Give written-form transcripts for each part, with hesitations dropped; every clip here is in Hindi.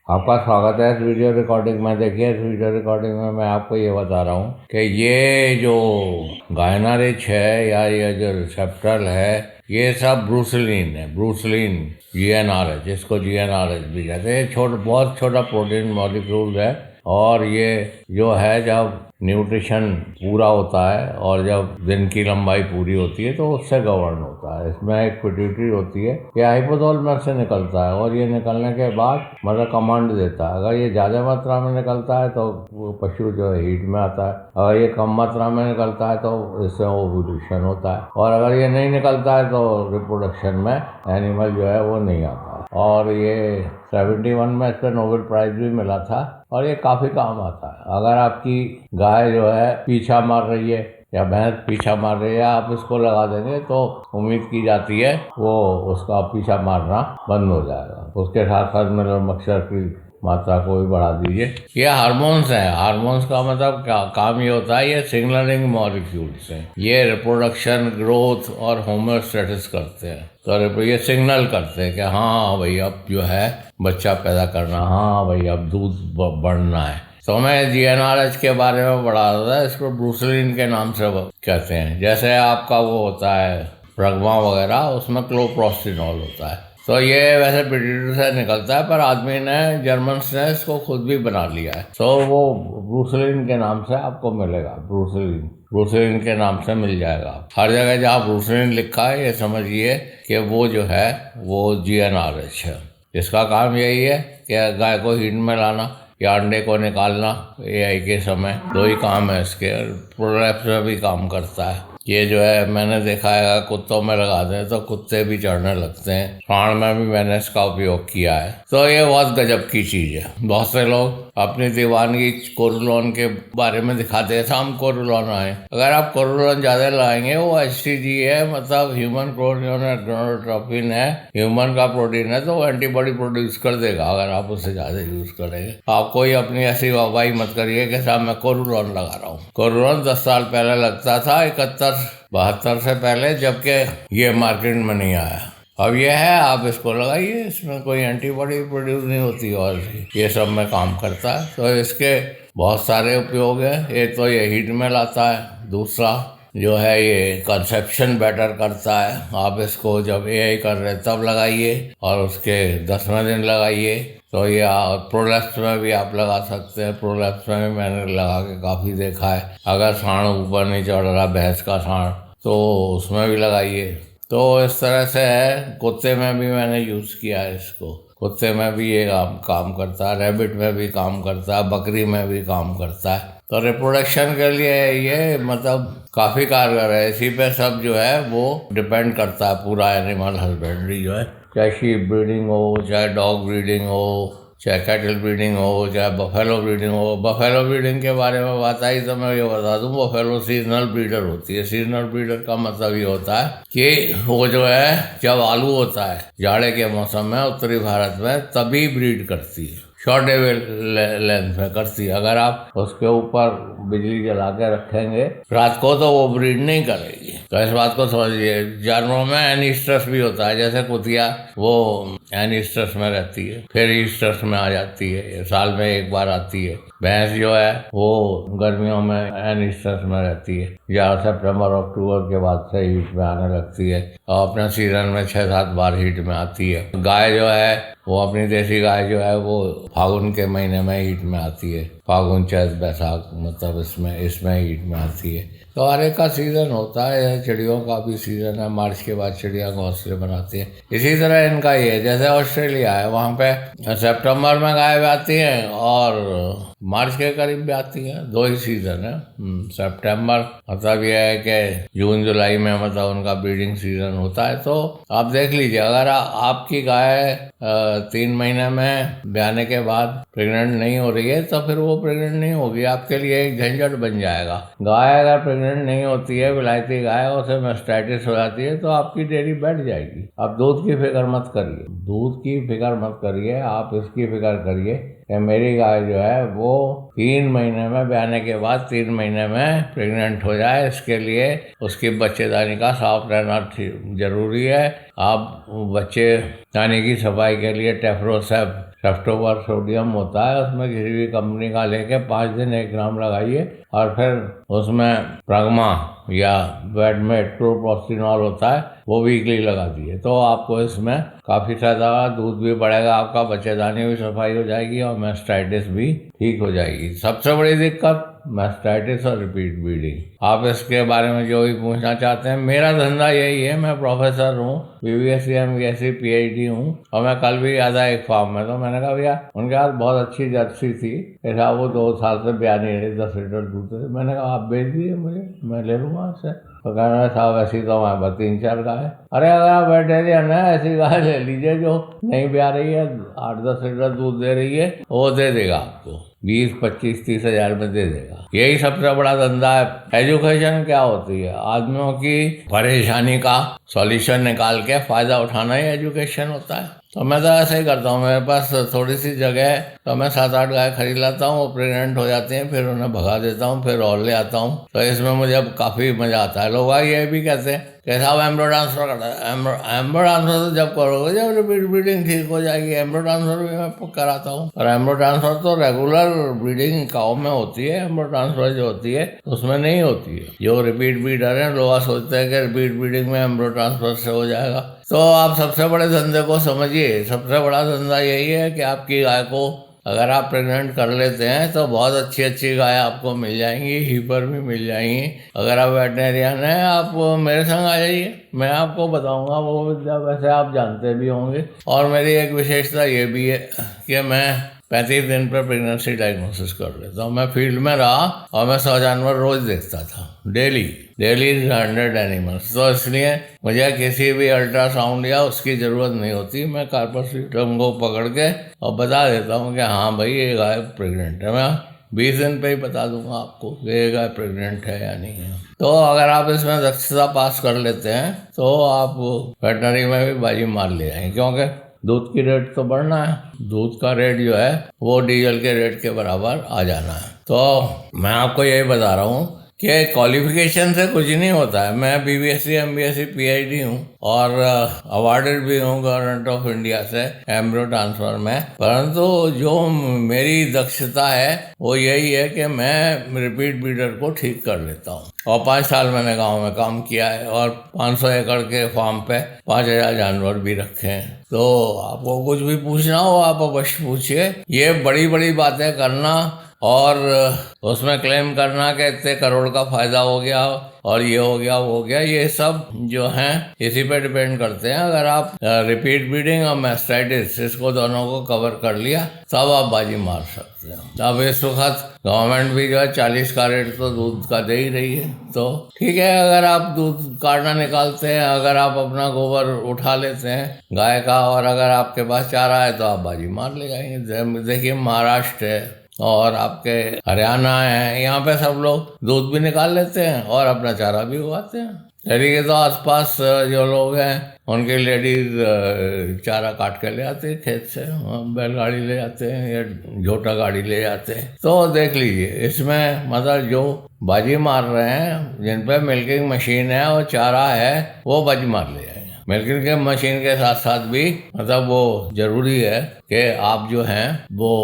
आपका स्वागत है इस वीडियो रिकॉर्डिंग में। देखिए, इस वीडियो रिकॉर्डिंग में मैं आपको ये बता रहा हूँ कि ये जो गायना रिच है या ये जो रिसेप्टर है, ये सब ब्रूसलीन है। ब्रूसलीन GnRH, जिसको GnRH भी कहते हैं। बहुत छोटा प्रोटीन मॉलिक्यूल है और ये जो है जब न्यूट्रिशन पूरा होता है और जब दिन की लंबाई पूरी होती है तो उससे गवर्न होता है। इसमें एक पिट्यूटरी होती है, ये हाइपोथैलेमस से निकलता है और ये निकलने के बाद मतलब कमांड देता है। अगर ये ज़्यादा मात्रा में निकलता है तो वो पशु जो है हीट में आता है, अगर ये कम मात्रा में निकलता है तो इससे ओव्यूलेशन होता है, और अगर ये नहीं निकलता है तो रिप्रोडक्शन में एनिमल जो है वो नहीं आता है। और ये 71 में इसका नोबेल प्राइज भी मिला था और ये काफ़ी काम आता है। अगर आपकी गाय जो है पीछा मार रही है या भैंस पीछा मार रही है, आप इसको लगा देंगे तो उम्मीद की जाती है वो उसका पीछा मारना बंद हो जाएगा। उसके साथ साथ मिनरल मक्सर की मात्रा को भी बढ़ा दीजिए। ये हार्मोन्स हैं। हार्मोन्स का मतलब क्या काम ये होता है, ये सिग्नलिंग मॉलिक्यूल्स हैं। ये रिप्रोडक्शन, ग्रोथ और होमोस्टेसिस करते हैं। तो ये सिग्नल करते हैं कि हाँ भाई अब जो है बच्चा पैदा करना, हाँ भाई अब दूध बढ़ना है। तो मैं GnRH के बारे में पढ़ा रहा था। इसको ब्रूसलीन के नाम से कहते हैं। जैसे आपका वो होता है रगमा वगैरह, उसमें क्लोप्रोस्टिनॉल होता है। तो ये वैसे पिट्यूटरी से निकलता है, पर आदमी ने, जर्मन्स ने इसको खुद भी बना लिया है। तो वो ब्रूसलीन के नाम से आपको मिलेगा। ब्रूसलीन के नाम से मिल जाएगा। हर जगह जहाँ ब्रूसलीन लिखा है ये समझिए कि वो जो है वो GnRH है। इसका काम यही है कि गाय को हीट में लाना या अंडे को निकालना। AI के समय दो ही काम है इसके। प्रोलैप्स में भी काम करता है। ये जो है मैंने देखा है कुत्तों में लगाते हैं तो कुत्ते भी चढ़ने लगते हैं। प्राण में भी मैंने इसका उपयोग किया है। तो ये बहुत गजब की चीज़ है। बहुत से लोग अपनी दीवानगी कोरुलोन के बारे में दिखाते हैं, हम कोरुलोन आए। अगर आप कोरुलोन ज़्यादा लाएंगे, वो HCG है, मतलब ह्यूमन gonadotropin है, ह्यूमन का प्रोटीन है, तो वो एंटीबॉडी प्रोड्यूस कर देगा अगर आप उससे ज़्यादा यूज़ करेंगे। आप कोई अपनी ऐसी वाहवाही मत करिए कि साहब मैं कोरुलोन लगा रहा हूँ। कोरुलोन 10 साल पहले लगता था, 71-72 से पहले, जबकि ये मार्केट में नहीं आया। अब ये है, आप इसको लगाइए, इसमें कोई एंटीबॉडी प्रोड्यूस नहीं होती और ये सब में काम करता है। तो इसके बहुत सारे उपयोग हैं। एक तो ये हीट में लाता है, दूसरा जो है ये कंसेप्शन बेटर करता है। आप इसको जब AI कर रहे तब लगाइए और उसके 10वें दिन लगाइए। तो ये प्रोलैप्स में भी आप लगा सकते हैं। प्रोलैप्स में भी मैंने लगा के काफ़ी देखा है। अगर साँड ऊपर नहीं चढ़ रहा, भैंस का साँड, तो उसमें भी लगाइए। तो इस तरह से है। कुत्ते में भी मैंने यूज़ किया है इसको। कुत्ते में भी ये काम करता है, रैबिट में भी काम करता है, बकरी में भी काम करता है। तो रिप्रोडक्शन के लिए ये मतलब काफ़ी कारगर है। इसी पे सब जो है वो डिपेंड करता है, पूरा एनिमल हस्बेंड्री जो है, चाहे शीप ब्रीडिंग हो, चाहे डॉग ब्रीडिंग हो, चाहे कैटल ब्रीडिंग हो, चाहे बफेलो ब्रीडिंग हो। बफेलो ब्रीडिंग के बारे में बात आई तो मैं ये बता दूं, बफेलो सीजनल ब्रीडर होती है। सीजनल ब्रीडर का मतलब ये होता है कि वो जो है जब आलू होता है जाड़े के मौसम में उत्तरी भारत में, तभी ब्रीड करती है, शॉर्ट लेंथ में करती है। अगर आप उसके ऊपर बिजली जला के रखेंगे रात को तो वो ब्रीड नहीं करेगी। तो इस बात को समझिए। जानवरों में एनिस्ट्रस भी होता है। जैसे कुतिया वो एनिस्ट्रस में रहती है, फिर ईस्ट्रस में आ जाती है, ये साल में एक बार आती है। भैंस जो है वो गर्मियों में एनिस्ट्रस में रहती है, या सितंबर अक्टूबर के बाद से हीट में आने लगती है और अपने सीजन में 6-7 बार हीट में आती है। गाय जो है वो, अपनी देसी गाय जो है वो फागुन के महीने में हीट में आती है। फागुन, चैत, बैसाख, मतलब इसमें हीट में आती है। तो हर एक का सीज़न होता है। चिड़ियों का भी सीज़न है। मार्च के बाद चिड़िया घोंसले बनाती है। इसी तरह इनका ही है। जैसे ऑस्ट्रेलिया है, वहाँ पे सितंबर में गाय आती हैं और मार्च के करीब भी आती हैं। दो ही सीज़न है। सितंबर मतलब यह है कि जून जुलाई में मतलब उनका ब्रीडिंग सीज़न होता है। तो आप देख लीजिए, अगर आपकी गाय 3 महीने में ब्याने के बाद प्रेग्नेंट नहीं हो रही है तो फिर वो प्रेग्नेंट नहीं होगी, आपके लिए एक झंझट बन जाएगा। गाय अगर प्रेग्नेंट नहीं होती है, विलायती गाय, उसे मास्टाइटिस हो जाती है तो आपकी डेयरी बैठ जाएगी। आप दूध की फिक्र मत करिए, दूध की फिक्र मत करिए, आप इसकी फिक्र करिए कि मेरी गाय जो है वो 3 महीने में, ब्याने के बाद 3 महीने में प्रेग्नेंट हो जाए। इसके लिए उसकी बच्चेदानी का साफ रहना जरूरी है। आप बच्चे दाने की सफाई के लिए टेफ्रोसेप सेफ्टोबर सोडियम होता है, उसमें किसी भी कंपनी का लेके 5 दिन 1 ग्राम लगाइए और फिर उसमें प्राग्मा या बेडमेट्रोप्रोस्टिनॉल होता है वो वीकली लगा दिए, तो आपको इसमें काफ़ी फायदा, दूध भी बढ़ेगा आपका, बच्चेदानी भी सफाई हो जाएगी और मैस्टाइटिस भी ठीक हो जाएगी। सबसे बड़ी दिक्कत मैस्टाइटिस और रिपीट ब्लीडिंग। आप इसके बारे में जो भी पूछना चाहते हैं, मेरा धंधा यही है, मैं प्रोफेसर हूँ, BBSc MBSc PhD हूँ, और मैं कल भी आया था एक फार्म में, तो मैंने कहा भैया उनके पास बहुत अच्छी जर्सी थी, ऐसा वो 2 साल से ब्याह नहीं रही, 10 लीटर दूध थे। मैंने कहा आप बेच दीजिए मुझे, मैं ले लूँगा आपसे। तो कह रहे साहब ऐसी तो हमारे पास 3-4 गाय। अरे अगर आप वेटेरियन है, ऐसी गाय ले लीजिए जो नहीं ब्याह रही है, 8-10 लीटर दूध दे रही है, वो दे देगा आपको 20, 25, 30 हजार में दे देगा। यही सबसे बड़ा धंधा है। एजुकेशन क्या होती है? आदमियों की परेशानी का सॉल्यूशन निकाल के फायदा उठाना ही एजुकेशन होता है। तो मैं तो ऐसे ही करता हूँ, मेरे पास थोड़ी सी जगह है तो मैं 7-8 गाय खरीद लाता हूँ, वो प्रेग्नेंट हो जाती हैं, फिर उन्हें भगा देता हूँ, फिर और ले आता हूँ। तो इसमें मुझे अब काफ़ी मज़ा आता है। लोग ये भी कहते हैं कि साहब एम्ब्रो ट्रांसफर करता है। एम्ब्रो ट्रांसफर तो जब करोगे जब रिपीट ब्रीडिंग ठीक हो जाएगी। एम्ब्रो ट्रांसफर भी मैं कराता हूँ, और एम्ब्रो ट्रांसफर तो रेगुलर ब्रीडिंग काऊ में होती है, एम्ब्रो ट्रांसफर जो होती है उसमें नहीं होती है। जो रिपीट ब्रीडर हैं, लोग सोचते हैं कि रिपीट ब्रीडिंग में एम्ब्रो ट्रांसफर से हो जाएगा। तो आप सबसे बड़े धंधे को समझिए। सबसे बड़ा धंधा यही है कि आपकी गाय को अगर आप प्रेग्नेंट कर लेते हैं तो बहुत अच्छी अच्छी गाय आपको मिल जाएंगी, हीपर भी मिल जाएंगी। अगर आप वेटनेरियन हैं, आप मेरे संग आ जाइए, मैं आपको बताऊंगा वो विद्या, वैसे आप जानते भी होंगे। और मेरी एक विशेषता ये भी है कि मैं 35 दिन पर प्रेगनेंसी डायग्नोसिस कर लेता हूँ। मैं फील्ड में रहा और मैं 100 जानवर रोज देखता था, डेली 100 एनिमल्स। तो इसलिए मुझे किसी भी अल्ट्रासाउंड या उसकी ज़रूरत नहीं होती। मैं कार्पस सिस्टम को पकड़ के और बता देता हूँ कि हाँ भाई ये गाय प्रेग्नेंट है। मैं 20 दिन पे ही बता दूंगा आपको कि ये गाय प्रेग्नेंट है या नहीं है। तो अगर आप इसमें दक्षता पास कर लेते हैं तो आप वेटनरी में भी बाजी मार ले जाएंगे, क्योंकि दूध की रेट तो बढ़ना है। दूध का रेट जो है वो डीजल के रेट के बराबर आ जाना है। तो मैं आपको यही बता रहा हूँ कि क्वालिफिकेशन से कुछ नहीं होता है। मैं BBSc MBSc PhD हूँ और अवार्डेड भी हूँ गवर्नमेंट ऑफ इंडिया से एम्ब्रो ट्रांसफर में। परंतु जो मेरी दक्षता है वो यही है कि मैं रिपीट ब्रीडर को ठीक कर लेता हूँ। और 5 साल मैंने गाँव में काम किया है और 500 एकड़ के फार्म पे 5000 जानवर भी रखे हैं। तो आपको कुछ भी पूछना हो आप अवश्य पूछिए। ये बड़ी बड़ी बातें करना और उसमें क्लेम करना कि इतने करोड़ का फायदा हो गया और ये हो गया वो हो गया, ये सब जो हैं इसी पे डिपेंड करते हैं। अगर आप रिपीट ब्रीडिंग और मैस्टाइटिस इसको दोनों को कवर कर लिया तब आप बाजी मार सकते हैं। अब इस वक्त गवर्नमेंट भी जो है 40 का रेट तो दूध का दे ही रही है। तो ठीक है, अगर आप दूध काटना निकालते हैं, अगर आप अपना गोबर उठा लेते हैं गाय का, और अगर आपके पास चारा है तो आप बाजी मार ले जाएंगे। देखिए महाराष्ट्र है और आपके हरियाणा है, यहाँ पे सब लोग दूध भी निकाल लेते हैं और अपना चारा भी उगाते हैं। दिल्ली के तो आसपास जो लोग हैं उनके लेडीज चारा काट के ले आते हैं खेत से, बैलगाड़ी ले जाते हैं या झोटा गाड़ी ले जाते हैं। तो देख लीजिए इसमें मतलब जो बाजी मार रहे हैं, जिन पे मिल्किंग मशीन है और चारा है, वो बाजी मार ले जाएंगे। मिल्किंग के मशीन के साथ साथ भी मतलब वो जरूरी है कि आप जो हैं वो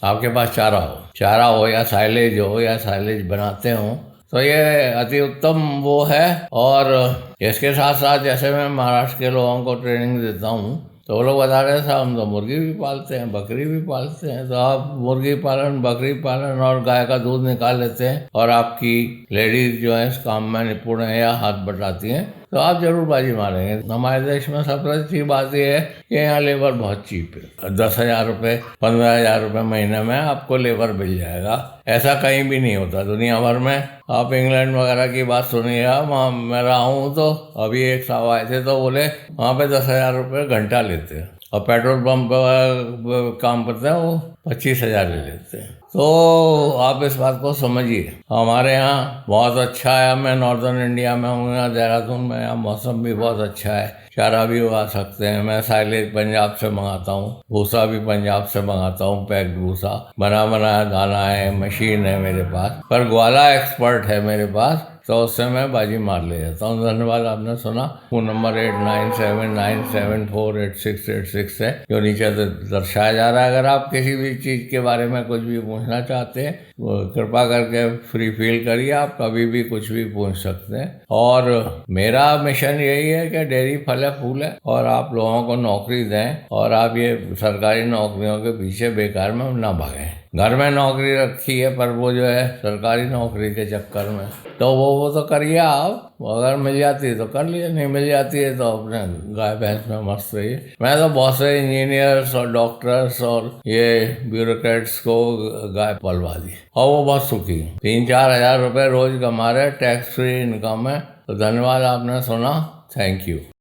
आपके पास चारा हो या साइलेज बनाते हो, तो ये अति उत्तम वो है। और इसके साथ साथ जैसे मैं महाराष्ट्र के लोगों को ट्रेनिंग देता हूँ तो वो लोग बता रहे थे हम तो मुर्गी भी पालते हैं, बकरी भी पालते हैं। तो आप मुर्गी पालन, बकरी पालन और गाय का दूध निकाल लेते हैं और आपकी लेडीज जो है इस काम में निपुण है या हाथ बटाती हैं, तो आप जरूर बाजी मारेंगे। हमारे देश में सबसे अच्छी बात यह है कि यहाँ लेबर बहुत चीप है। 10,000 रुपये 15,000 रुपये महीने में आपको लेबर मिल जाएगा। ऐसा कहीं भी नहीं होता दुनिया भर में। आप इंग्लैंड वगैरह की बात सुनिएगा, वहाँ मैं रहा हूँ तो अभी एक साहब आए थे तो बोले वहाँ पे 10,000 रुपये घंटा लेते हैं और पेट्रोल पंप पर काम करते हैं वो 25,000 ले लेते हैं। तो आप इस बात को समझिए। हमारे यहाँ बहुत अच्छा है, मैं नॉर्दर्न इंडिया में हूँ, यहाँ देहरादून में, यहाँ मौसम भी बहुत अच्छा है, चारा भी उगा सकते हैं। मैं साइलेज पंजाब से मंगाता हूँ, भूसा भी पंजाब से मंगाता हूँ, पैक्ड भूसा, बना बनाया दाना है, मशीन है मेरे पास। पर ग्वाला एक्सपर्ट है मेरे पास, तो उससे मैं बाजी मार ले जाता हूँ। धन्यवाद, आपने सुना। फोन नंबर 8979748686 है जो नीचे दर्शाया जा रहा है। अगर आप किसी भी चीज़ के बारे में कुछ भी पूछना चाहते हैं वो कृपा करके फ्री फील करिए, आप कभी भी कुछ भी पूछ सकते हैं। और मेरा मिशन यही है कि डेयरी फले फूले और आप लोगों को नौकरी दें, और आप ये सरकारी नौकरियों के पीछे बेकार में ना भागें। घर में नौकरी रखी है पर वो जो है सरकारी नौकरी के चक्कर में, तो वो तो करिए आप, अगर मिल जाती है तो कर लिए, नहीं मिल जाती है तो अपने गाय भैंस में मस्त रहिए। मैं तो बहुत से इंजीनियर्स और डॉक्टर्स और ये ब्यूरोक्रेट्स को गाय पलवा दी और वो बहुत सुखी। 3-4 हज़ार रुपये रोज कमा रहे, टैक्स फ्री इनकम है। तो धन्यवाद, आपने सुना। Thank you.